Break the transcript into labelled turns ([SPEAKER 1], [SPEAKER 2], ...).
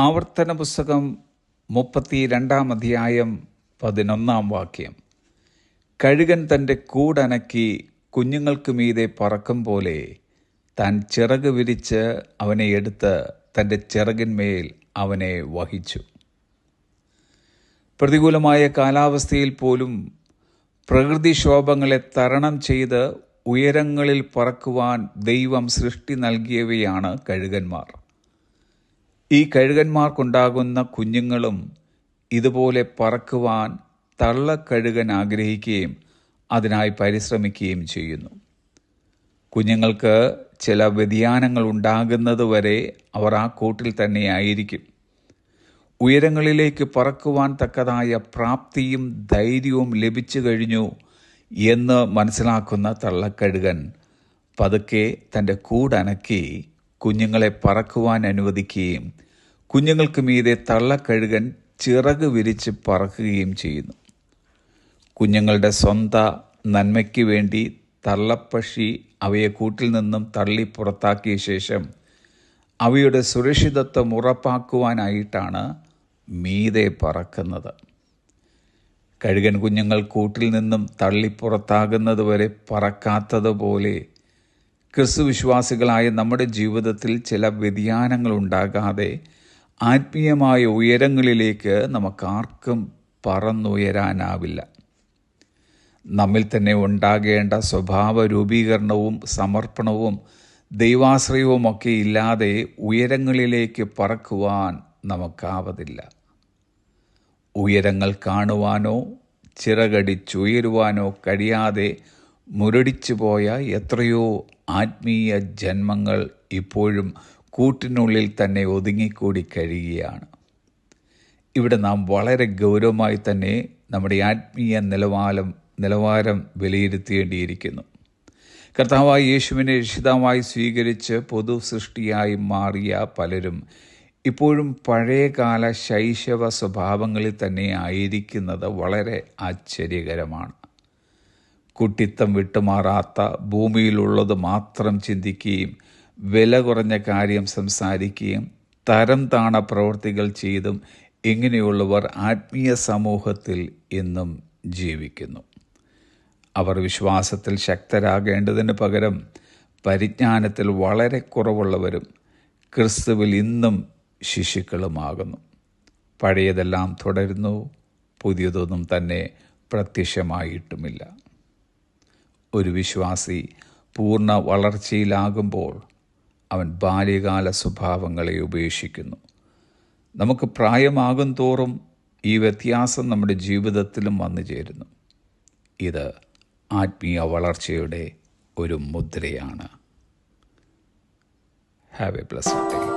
[SPEAKER 1] ആവർത്തന പുസ്തകം 32 11 കഴുകൻ തൻ്റെ കൂടനക്കി കുഞ്ഞുങ്ങൾക്ക് മീതെ പറക്കും പോലെ താൻ ചിറക് വിരിച്ച് അവനെ എടുത്ത് തൻ്റെ ചിറകിന്മേൽ അവനെ വഹിച്ചു. പ്രതികൂലമായ കാലാവസ്ഥയിൽ പോലും പ്രകൃതിക്ഷോഭങ്ങളെ തരണം ചെയ്ത് ഉയരങ്ങളിൽ പറക്കുവാൻ ദൈവം സൃഷ്ടി നൽകിയവയാണ് കഴുകന്മാർ. ഈ കഴുകന്മാർക്കുണ്ടാകുന്ന കുഞ്ഞുങ്ങളും ഇതുപോലെ പറക്കുവാൻ തള്ളക്കഴുകൻ ആഗ്രഹിക്കുകയും അതിനായി പരിശ്രമിക്കുകയും ചെയ്യുന്നു. കുഞ്ഞുങ്ങൾക്ക് ചില വ്യതിയാനങ്ങൾ ഉണ്ടാകുന്നത് വരെ അവർ ആ കൂട്ടിൽ തന്നെയായിരിക്കും. ഉയരങ്ങളിലേക്ക് പറക്കുവാൻ തക്കതായ പ്രാപ്തിയും ധൈര്യവും ലഭിച്ചു കഴിഞ്ഞു എന്ന് മനസ്സിലാക്കുന്ന തള്ളക്കഴുകൻ പതുക്കെ തൻ്റെ കൂടനക്കി കുഞ്ഞുങ്ങളെ പറക്കുവാൻ അനുവദിക്കുകയും കുഞ്ഞുങ്ങൾക്ക് മീതെ തള്ളക്കഴുകൻ ചിറക് വിരിച്ച് പറക്കുകയും ചെയ്യുന്നു. കുഞ്ഞുങ്ങളുടെ സ്വന്തം നന്മയ്ക്ക് വേണ്ടി തള്ളപ്പക്ഷി അവയെ കൂട്ടിൽ നിന്നും തള്ളി പുറത്താക്കിയ ശേഷം അവയുടെ സുരക്ഷിതത്വം ഉറപ്പാക്കുവാനായിട്ടാണ് മീതെ പറക്കുന്നത്. കഴുകൻ കുഞ്ഞുങ്ങൾ കൂട്ടിൽ നിന്നും തള്ളി പുറത്താകുന്നത് വരെ പറക്കാത്തതുപോലെ ക്രിസ്തുവിശ്വാസികളായ നമ്മുടെ ജീവിതത്തിൽ ചില വ്യതിയാനങ്ങൾ ഉണ്ടാകാതെ ആത്മീയമായ ഉയരങ്ങളിലേക്ക് നമുക്കാർക്കും പറന്നുയരാനാവില്ല. നമ്മിൽ തന്നെ ഉണ്ടാകേണ്ട സ്വഭാവ രൂപീകരണവും സമർപ്പണവും ദൈവാശ്രയവുമൊക്കെ ഇല്ലാതെ ഉയരങ്ങളിലേക്ക് പറക്കുവാൻ നമുക്കാവതില്ല. ഉയരങ്ങൾ കാണുവാനോ ചിറകടിച്ചുയരുവാനോ കഴിയാതെ മുരടിച്ചു പോയ എത്രയോ ആത്മീയ ജന്മങ്ങൾ ഇപ്പോഴും കൂട്ടിനുള്ളിൽ തന്നെ ഒതുങ്ങിക്കൂടി കഴിയുകയാണ്. ഇവിടെ നാം വളരെ ഗൗരവമായി തന്നെ നമ്മുടെ ആത്മീയ നിലവാരം വിലയിരുത്തേണ്ടിയിരിക്കുന്നു. കർത്താവായ യേശുവിനെ രക്ഷിതാവായി സ്വീകരിച്ച് പൊതു സൃഷ്ടിയായി മാറിയ പലരും ഇപ്പോഴും പഴയകാല ശൈശവ സ്വഭാവങ്ങളിൽ തന്നെ ആയിരിക്കുന്നത് വളരെ ആശ്ചര്യകരമാണ്. കുട്ടിത്തം വിട്ടുമാറാത്ത, ഭൂമിയിലുള്ളത് മാത്രം ചിന്തിക്കുകയും വില കുറഞ്ഞ കാര്യം സംസാരിക്കുകയും തരം താണ പ്രവൃത്തികൾ ചെയ്തും ഇങ്ങനെയുള്ളവർ ആത്മീയ സമൂഹത്തിൽ ഇന്നും ജീവിക്കുന്നു. അവർ വിശ്വാസത്തിൽ ശക്തരാകേണ്ടതിന് പകരം പരിജ്ഞാനത്തിൽ വളരെ കുറവുള്ളവരും ക്രിസ്തുവിൽ ഇന്നും ശിശുക്കളുമാകുന്നു. പഴയതെല്ലാം തുടരുന്നു, പുതിയതൊന്നും തന്നെ പ്രത്യക്ഷമായിട്ടുമില്ല. ഒരു വിശ്വാസി പൂർണ്ണ വളർച്ചയിലാകുമ്പോൾ അവൻ ബാല്യകാല സ്വഭാവങ്ങളെ ഉപേക്ഷിക്കുന്നു. നമുക്ക് പ്രായമാകും തോറും ഈ വ്യത്യാസം നമ്മുടെ ജീവിതത്തിലും വന്നു ചേരുന്നു. ഇത് ആത്മീയ വളർച്ചയുടെ ഒരു മുദ്രയാണ്. Have a blessed day.